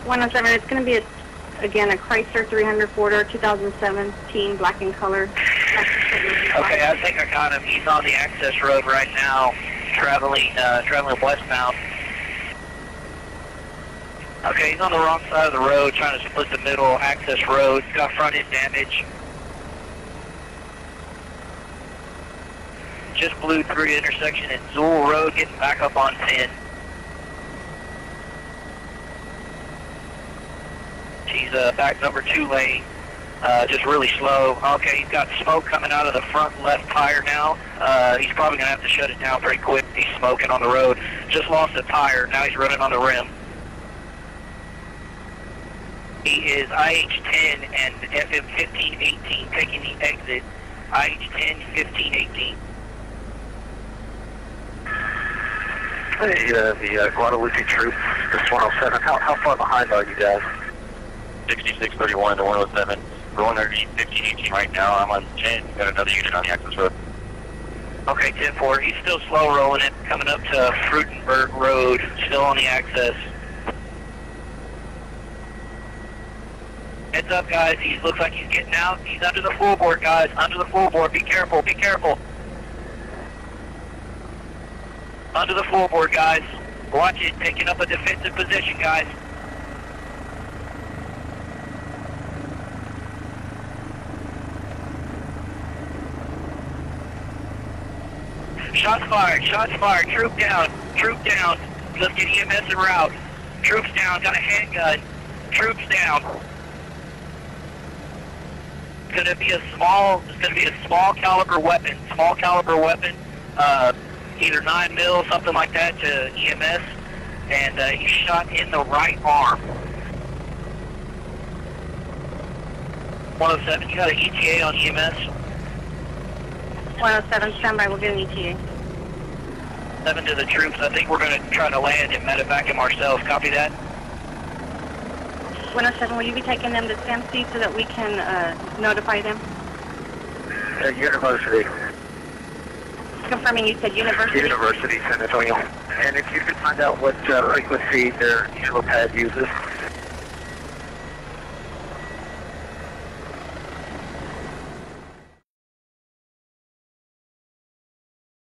107, it's going to be, again, a Chrysler 300 4-door 2017, black in color. Okay, I think I got him. He's on the access road right now, traveling westbound. Okay, he's on the wrong side of the road, trying to split the middle access road. He's got front end damage. Just blew through the intersection at Zool Road, getting back up on 10. He's back number 2 lane, just really slow. Okay, he's got smoke coming out of the front left tire now. He's probably going to have to shut it down pretty quick. He's smoking on the road. Just lost a tire. Now he's running on the rim. He is IH-10 and FM-1518 taking the exit. IH-10, 1518. Hey, the Guadalupe troops, this 107, how far behind are you guys? 6631 to 107. Going underneath 1518 right now. I'm on 10. Got another unit on the access road. Okay, 10-4. He's still slow rolling it, coming up to Frudenberg Road, still on the access. Heads up, guys. He looks like he's getting out. He's under the floorboard, guys. Under the floorboard. Be careful. Be careful. Under the floorboard, guys. Watch it. Taking up a defensive position, guys. Shots fired. Shots fired. Troop down. Troop down. Let's get EMS en route. Troops down. Got a handgun. Troops down. It's gonna be a small caliber weapon. Small caliber weapon. Either 9mm, something like that, to EMS, and he's shot in the right arm. 107, you got an ETA on EMS? 107, standby, we'll get an ETA. 7 to the troops, I think we're going to try to land and medevac him ourselves, copy that? 107, will you be taking them to SAMC so that we can notify them? University. Confirming you said University? University, San Antonio. And if you could find out what frequency their helipad uses.